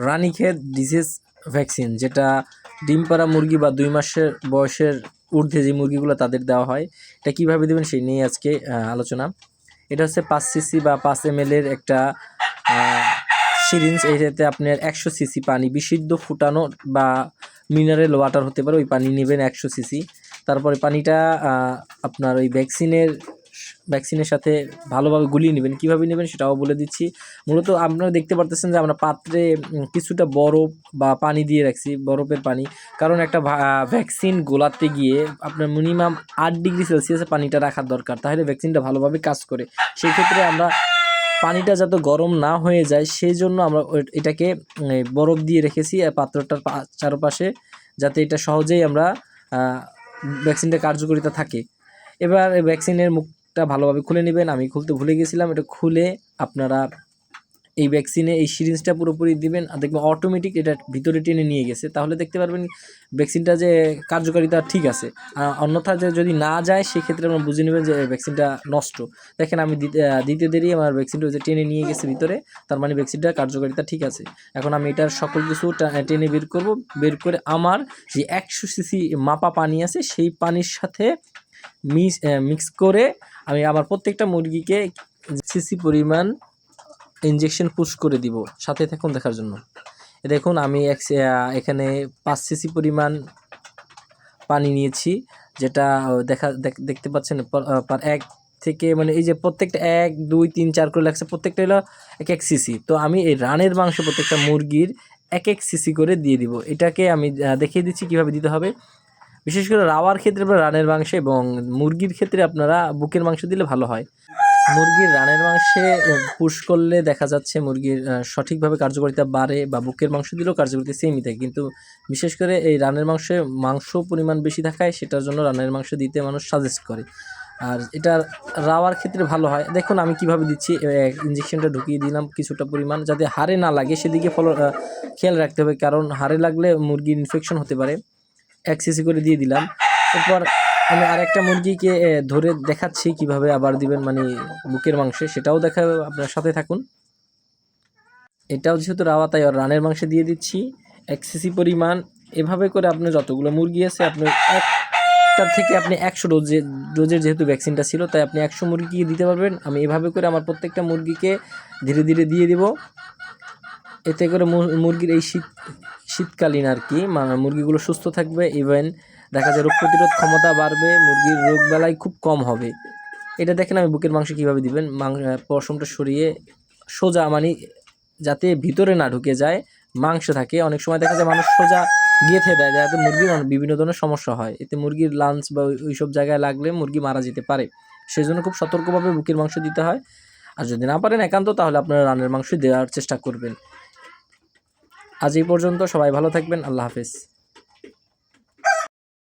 Ranikhet disease vaccine, যেটা ডিম পাড়া মুরগি বা 2 মাসের বয়সের ঊর্ধ্বে যে মুরগিগুলো তাদের দেওয়া হয়। এটা কীভাবে দেবেন সেই নিয়ে আজকে আলোচনা। এটা হচ্ছে 5 সিসি বা 5 ml এর একটা সিরিঞ্জ। এইটাতে আপনার 100 সিসি পানি, বিশুদ্ধ ফুটানো বা মিনারেল ওয়াটার হতে পারে, ওই পানি নেবেন 100 সিসি। তারপরে পানিটা আপনার ওই ভ্যাকসিনের সাথে ভালোভাবে গুলিয়ে নেবেন। কীভাবে নেবেন সেটাও বলে দিচ্ছি। মূলত আপনারা দেখতে পারতেছেন যে আমরা পাত্রে কিছুটা বরফ বা পানি দিয়ে রাখছি, বরফের পানি। কারণ একটা ভ্যাকসিন গোলাতে গিয়ে আপনার মিনিমাম 8 ডিগ্রি সেলসিয়াসে পানিটা রাখার দরকার, তাহলে ভ্যাকসিনটা ভালোভাবে কাজ করে। সেই ক্ষেত্রে আমরা পানিটা যাতে গরম না হয়ে যায় সেই জন্য আমরা এটাকে বরফ দিয়ে রেখেছি পাত্রটার চারপাশে, যাতে এটা সহজেই আমরা ভ্যাকসিনটা কার্যকারিতা থাকে। এবার ভ্যাকসিনের মুখটা ভালোভাবে খুলে নেবেন। আমি খুলতে ভুলে গেছিলাম, এটা খুলে আপনারা এই ভ্যাকসিনে এই সিরিঞ্জটা পুরোপুরি দিবেন, আর দেখবেন অটোমেটিক এটা ভিতরে টেনে নিয়ে গেছে। তাহলে দেখতে পারবেন ভ্যাকসিনটা যে কার্যকারিতা ঠিক আছে। অন্যথা যে যদি না যায় সেক্ষেত্রে আমরা বুঝে নেবেন যে ভ্যাকসিনটা নষ্ট। দেখেন আমি দিতে দেরি আমার ভ্যাকসিনটা যে টেনে নিয়ে গেছে ভিতরে, তার মানে ভ্যাকসিনটা কার্যকারিতা ঠিক আছে। এখন আমি এটার সকল কিছু টেনে বের করব। বের করে আমার যে 100 সিসি মাপা পানি আছে সেই পানির সাথে মিক্স করে আমি আবার প্রত্যেকটা মুরগিকে সিসি পরিমাণ ইনজেকশন পুশ করে দিব। সাথে থাকুন দেখার জন্য। দেখুন আমি এখানে 5 সিসি পরিমাণ পানি নিয়েছি, যেটা দেখতে পাচ্ছেন পার 1 থেকে মানে এই যে প্রত্যেকটা 1 2 3 4 করে লাগছে, প্রত্যেকটা হলো 1 সিসি। তো আমি এই রানের মাংস প্রত্যেকটা মুরগির 1 সিসি করে দিয়ে দিব। এটাকে আমি দেখিয়ে দিচ্ছি কীভাবে দিতে হবে। বিশেষ করে রাওয়ার ক্ষেত্রে আপনারা রানের মাংসে এবং মুরগির ক্ষেত্রে আপনারা বুকের মাংস দিলে ভালো হয়। মুরগির রানের মাংসে পুশ করলে দেখা যাচ্ছে মুরগির সঠিকভাবে কার্যকারিতা বাড়ে, বা বুকের মাংস দিলেও কার্যকারিতা সেমই থাকে, কিন্তু বিশেষ করে এই রানের মাংস পরিমাণ বেশি থাকায় সেটার জন্য রানের মাংস দিতে মানুষ সাজেস্ট করে। আর এটা রাওয়ার ক্ষেত্রে ভালো হয়। দেখুন আমি কিভাবে দিচ্ছি। ইনজেকশনটা ঢুকিয়ে দিলাম কিছুটা পরিমাণ, যাতে হাড়ে না লাগে সেদিকে খেয়াল রাখতে হবে, কারণ হাড়ে লাগলে মুরগির ইনফেকশন হতে পারে। 1 সিসি করে দিয়ে দিলাম। এরপর আমি আরেকটা মুরগিকে ধরে দেখাচ্ছি কিভাবে আবার দিবেন, মানে বুকের মাংসে, সেটাও দেখাবো, আপনার সাথে থাকুন। এটাও যেহেতু রাওয়া তাই রানের মাংসে দিয়ে দিচ্ছি 1 সিসি পরিমাণ। এভাবে করে আপনার যতগুলো মুরগি আছে আপনি একটা থেকে আপনি 100 ডোজের যেহেতু ভ্যাকসিনটা ছিল তাই আপনি 100 মুরগিকে দিতে পারবেন। আমি এভাবে করে আমার প্রত্যেকটা মুরগিকে ধীরে ধীরে দিয়ে দিব। এতে করে মুরগির এই শীতকালীন আর কি মুরগিগুলো সুস্থ থাকবে, ইভেন দেখা যায় রোগ প্রতিরোধ ক্ষমতা বাড়বে, মুরগির রোগ বালাই খুব কম হবে। এটা দেখেন আমি বুকের মাংস কীভাবে দিবেন। পশমটা সরিয়ে সোজা, মানে যাতে ভিতরে না ঢুকে যায়, মাংস থাকে। অনেক সময় দেখা যায় মানুষ সোজা গেঁথে দেয়, যাতে মুরগির বিভিন্ন ধরনের সমস্যা হয়। এতে মুরগির লাঞ্চ বা ওইসব জায়গায় লাগলে মুরগি মারা যেতে পারে। সেজন্য খুব সতর্কভাবে বুকের মাংস দিতে হয়। আর যদি না পারেন একান্ত, তাহলে আপনারা রানের মাংস দেওয়ার চেষ্টা করবেন। আজ এই পর্যন্ত, সবাই ভালো থাকবেন। আল্লাহ হাফেজ।